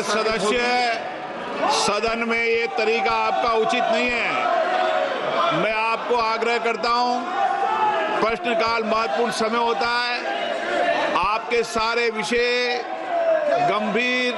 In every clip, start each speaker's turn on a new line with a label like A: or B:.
A: सदस्य, सदन में ये तरीका आपका उचित नहीं है। मैं आपको आग्रह करता हूं, प्रश्नकाल महत्वपूर्ण समय होता है। आपके सारे विषय गंभीर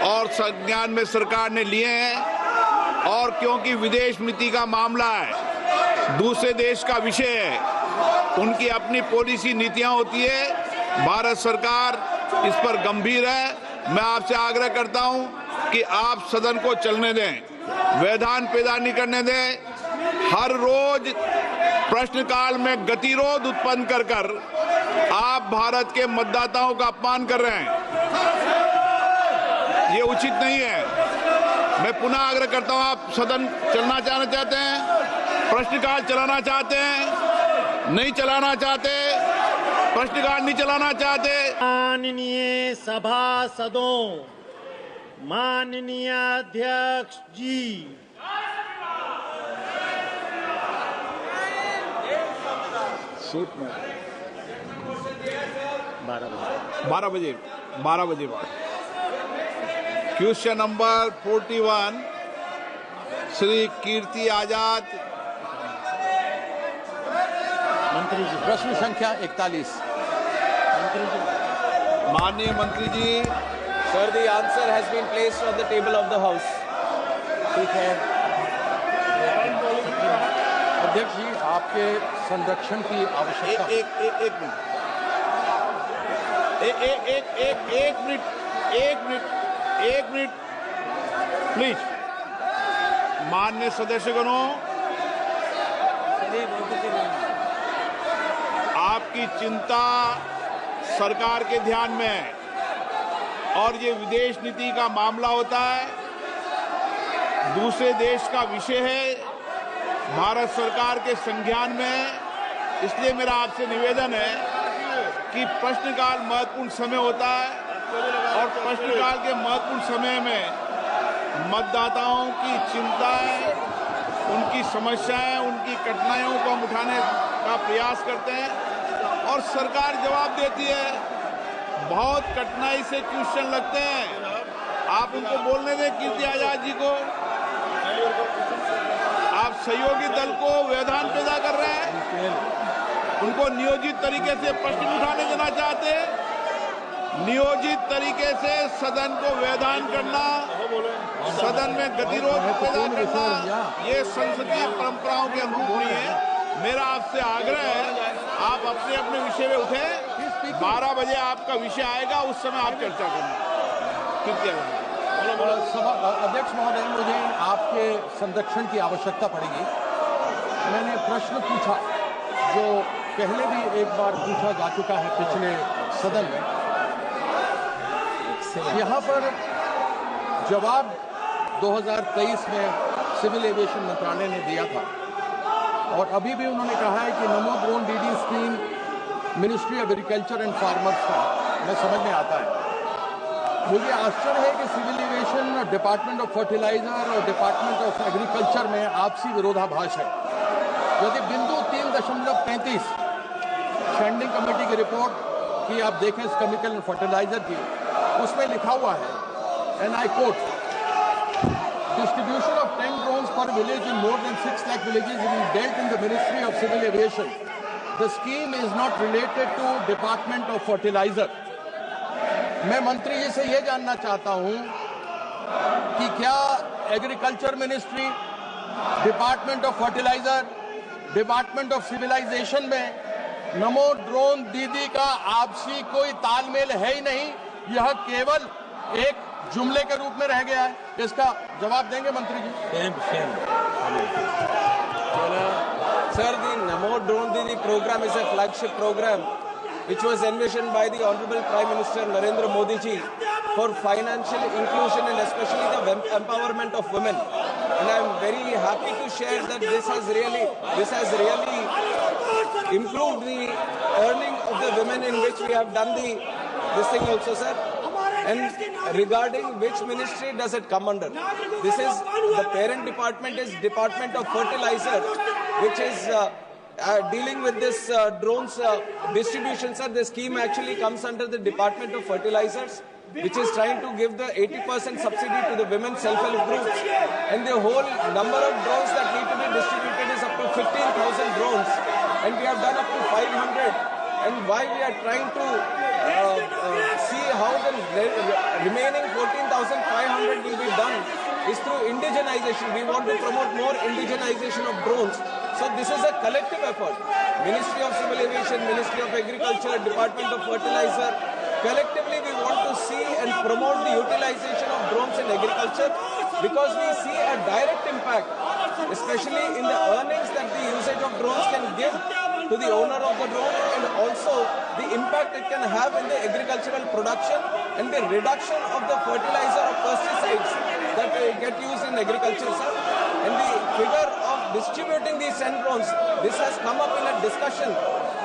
A: और संज्ञान में सरकार ने लिए हैं और क्योंकि विदेश नीति का मामला है, दूसरे देश का विषय है, उनकी अपनी पॉलिसी नीतियां होती है। भारत सरकार इस पर गंभीर है। मैं आपसे आग्रह करता हूं कि आप सदन को चलने दें, व्यवधान पैदा नहीं करने दें। हर रोज प्रश्नकाल में गतिरोध उत्पन्न कर आप भारत के मतदाताओं का अपमान कर रहे हैं। ये उचित नहीं है। मैं पुनः आग्रह करता हूं, आप सदन चलना चाहते हैं, प्रश्नकाल चलाना चाहते हैं, नहीं चलाना चाहते, प्रश्नकाल नहीं चलाना चाहते।
B: माननीय सभासदों, माननीय अध्यक्ष जी,
A: बारह बजे बाद क्वेश्चन नंबर 41 श्री कीर्ति आजाद।
B: मंत्री जी,
C: प्रश्न संख्या 41।
A: माननीय मंत्री जी।
D: Sir, the answer has been placed on the table of the House.
C: ठीक है अध्यक्ष जी, आपके संरक्षण की आवश्यकता।
A: एक मिनट प्लीज। माननीय सदस्यगणों, आपकी चिंता सरकार के ध्यान में है और ये विदेश नीति का मामला होता है, दूसरे देश का विषय है, भारत सरकार के संज्ञान में है। इसलिए मेरा आपसे निवेदन है कि प्रश्नकाल महत्वपूर्ण समय होता है और प्रश्नकाल के महत्वपूर्ण समय में मतदाताओं की चिंताएं, उनकी समस्याएं, उनकी कठिनाइयों को हम उठाने का प्रयास करते हैं और सरकार जवाब देती है। बहुत कठिनाई से क्वेश्चन लगते हैं, आप उनको बोलने दें कीर्ति आजाद जी को। आप सहयोगी दल को व्यवधान पैदा कर रहे हैं, उनको नियोजित तरीके से प्रश्न उठाने देना चाहते हैं। नियोजित तरीके से सदन को व्यवधान करना, सदन में गतिरोध पैदा करना, ये संसदीय परंपराओं के अनुरूप नहीं है। मेरा आपसे आग्रह है, आप अपने अपने विषय में उठे। 12 बजे आपका विषय आएगा, उस समय आप चर्चा करना।
C: अध्यक्ष महोदय, मुझे आपके संरक्षण की आवश्यकता पड़ेगी। मैंने प्रश्न पूछा जो पहले भी एक बार पूछा जा चुका है पिछले सदन में। यहाँ पर जवाब 2023 में सिविल एविएशन मंत्रालय ने दिया था और अभी भी उन्होंने कहा है कि नमो drone DD scheme ministry of agriculture and farmers का मैं समझ में आता है। मुझे आश्चर्य है कि civil aviation, department of fertiliser और डिपार्टमेंट ऑफ एग्रीकल्चर में आपसी विरोधाभास है। यदि बिंदु 3.35 स्टैंडिंग कमेटी की रिपोर्ट की आप देखें इस केमिकल एंड फर्टिलाइजर की, उसमें लिखा हुआ है, and I quote, distribution of 10 drones per village in more than 6 lakh villages is dealt in the Ministry of Civil Aviation. The scheme is not related to Department of Fertilizer. मैं मंत्री जी से ये जानना चाहता हूं कि क्या agriculture ministry, department of fertiliser, department of civilisation में नमो ड्रोन दीदी का आपसी कोई तालमेल है ही नहीं, यह केवल एक जुमले के रूप में रह गया है। इसका जवाब देंगे मंत्री जी?
D: Sir, the Namo Drone Didi program is a flagship program which was envisioned by the Honorable Prime Minister Narendra Modi ji for financial inclusion and especially the empowerment of women. And I am very happy to share that this has really improved the earning of the women, in which we have done this thing also, sir. And regarding which ministry does it come under? This is the parent department is Department of Fertilizer, which is dealing with this drones distribution, sir, the scheme actually comes under the Department of Fertilizers, which is trying to give the 80% subsidy to the women self-help groups. And the whole number of drones that need to be distributed is up to 15,000 drones. And we have done up to 500. And why we are trying to see how the remaining 14,500 will be done is through indigenization. We want to promote more indigenization of drones. So this is a collective effort. Ministry of Civil Aviation, Ministry of Agriculture, Department of Fertilizer. Collectively we want to see and promote the utilization of drones in agriculture because we see a direct impact, especially in the earnings that the usage of drones can give to the owner of the drone, and also the impact it can have in the agricultural production and the reduction of the fertilizer or pesticides that get used in agriculture, sir. And the figure of distributing these 10 drones, this has come up in a discussion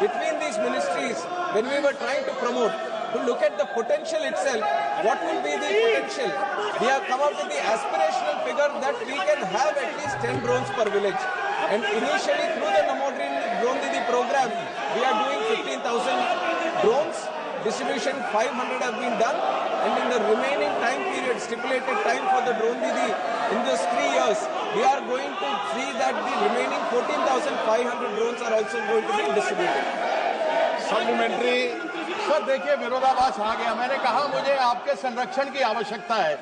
D: between these ministries when we were trying to promote, to look at the potential itself. What will be the potential? We have come up with the aspirational figure that we can have at least 10 drones per village. And initially through the Namo Drone Didi program, we are doing 15,000 drones. Distribution 500 have been done. And in the remaining time period, stipulated time for the Drone Didi in these 3 years, we are going to see that the remaining 14,500 drones are also going to be distributed.
A: Supplementary.
C: Sir देखिए विरोधाभास आ गया। मैंने कहा मुझे आपके संरक्षण की आवश्यकता है।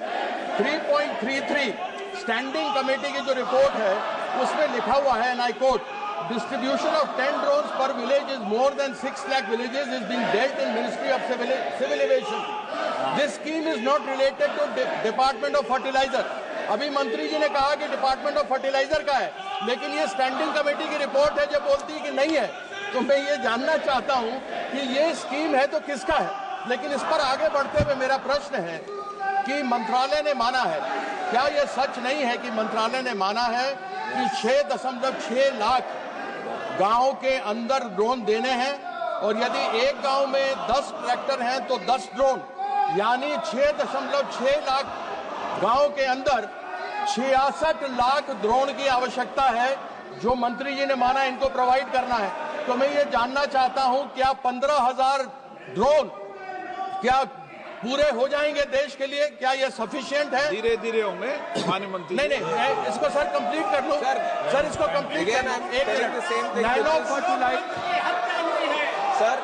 C: 3.33 स्टैंडिंग कमेटी की जो रिपोर्ट है उसमें लिखा हुआ है, and I quote, distribution of 10 drones per village is more than 6 lakh villages is being dealt in Ministry of Civil Aviation. This scheme is not related to Department of Fertilizer. अभी मंत्री जी ने कहा कि डिपार्टमेंट ऑफ फर्टिलाइजर का है, लेकिन ये standing committee की रिपोर्ट है जो बोलती है कि नहीं है। तो मैं ये जानना चाहता हूं कि ये स्कीम है तो किसका है। लेकिन इस पर आगे बढ़ते हुए मेरा प्रश्न है कि मंत्रालय ने माना है, क्या ये सच नहीं है कि मंत्रालय ने माना है कि 6.6 लाख गांव के अंदर ड्रोन देने हैं, और यदि एक गांव में 10 ट्रैक्टर हैं तो 10 ड्रोन, यानी 6.6 लाख गांव के अंदर 66 लाख ड्रोन की आवश्यकता है जो मंत्री जी ने माना इनको प्रोवाइड करना है। तो मैं ये जानना चाहता हूं क्या 15,000 ड्रोन क्या पूरे हो जाएंगे देश के लिए? क्या ये सफिशिएंट है?
A: धीरे धीरे होंगे माननीय मंत्री।
C: नहीं मैं इसको सर कंप्लीट कर लूं। सर इसको कंप्लीट करना। नैनो फर्टिलाइजर
D: सर,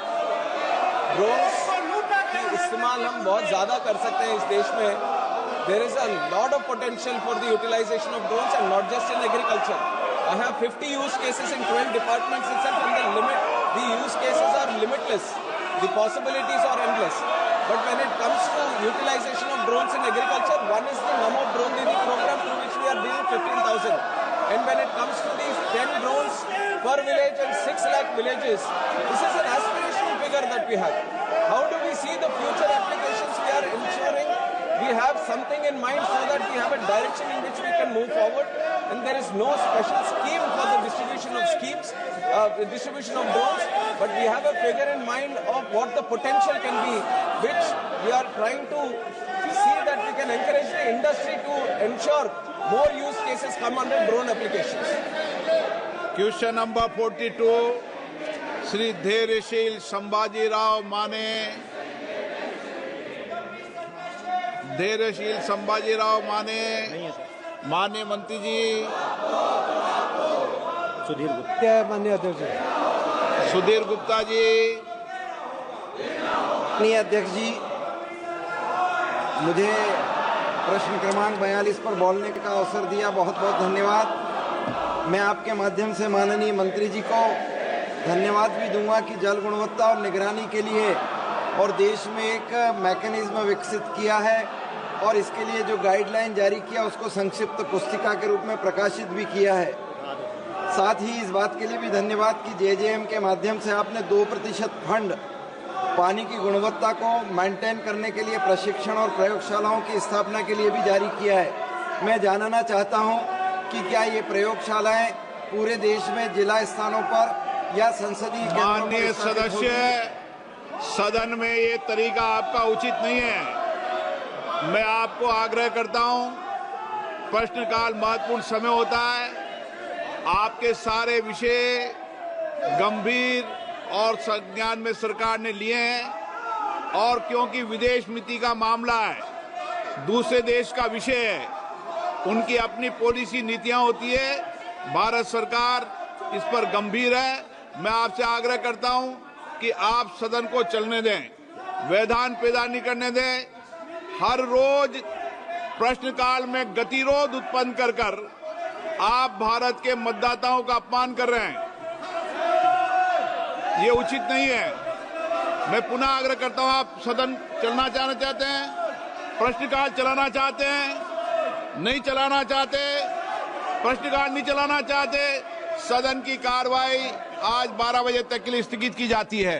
D: ड्रोन्स की इस्तेमाल हम बहुत ज्यादा कर सकते हैं इस देश में। There is a lot of potential for the utilization of drones, and not just in agriculture. I have 50 use cases in 12 departments itself, and the use cases are limitless. The possibilities are endless. But when it comes to utilization of drones in agriculture, one is the Namo Drone Didi program, through which we are dealing 15,000. And when it comes to these 10 drones per village and 6 lakh villages, this is an aspirational figure that we have. How do we see the future applications? We are ensuring we have something in mind so that we have a direction in which we can move forward, and there is no special scheme for the distribution of drones, but we have a figure in mind of what the potential can be, which we are trying to see that we can encourage the industry to ensure more use cases come under drone applications.
A: Question number 42 Shri Dhairyasheel Sambhajirao Mane. Dhairyasheel Sambhajirao माने। माननीय मंत्री जी।
E: सुधीर गुप्ता। माननीय अध्यक्ष
A: सुधीर गुप्ता जी।
E: माननीय अध्यक्ष जी, मुझे प्रश्न क्रमांक 42 पर बोलने का अवसर दिया, बहुत बहुत धन्यवाद। मैं आपके माध्यम से माननीय मंत्री जी को धन्यवाद भी दूंगा कि जल गुणवत्ता और निगरानी के लिए और देश में एक मैकेनिज्म विकसित किया है, और इसके लिए जो गाइडलाइन जारी किया उसको संक्षिप्त पुस्तिका के रूप में प्रकाशित भी किया है। साथ ही इस बात के लिए भी धन्यवाद कि जेजेएम के माध्यम से आपने 2% फंड पानी की गुणवत्ता को मेंटेन करने के लिए प्रशिक्षण और प्रयोगशालाओं की स्थापना के लिए भी जारी किया है। मैं जानना चाहता हूं कि क्या ये प्रयोगशालाएं पूरे देश में जिला स्थानों पर या संसदीय
A: माननीय सदस्य, सदन में ये तरीका आपका उचित नहीं है। मैं आपको आग्रह करता हूं, प्रश्नकाल महत्वपूर्ण समय होता है, आपके सारे विषय गंभीर और संज्ञान में सरकार ने लिए हैं और क्योंकि विदेश नीति का मामला है, दूसरे देश का विषय है, उनकी अपनी पॉलिसी नीतियां होती है। भारत सरकार इस पर गंभीर है। मैं आपसे आग्रह करता हूं कि आप सदन को चलने दें, व्यवधान पैदा नहीं करने दें। हर रोज प्रश्नकाल में गतिरोध उत्पन्न कर आप भारत के मतदाताओं का अपमान कर रहे हैं। ये उचित नहीं है। मैं पुनः आग्रह करता हूं, आप सदन चलना चाहते हैं, प्रश्नकाल चलाना चाहते हैं, नहीं चलाना चाहते, प्रश्नकाल नहीं चलाना चाहते, सदन की कार्रवाई आज 12 बजे तक के लिए स्थगित की जाती है।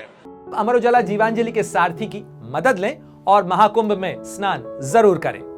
F: अमर उजाला जीवांजलि के सारथी की मदद लें और महाकुंभ में स्नान जरूर करें।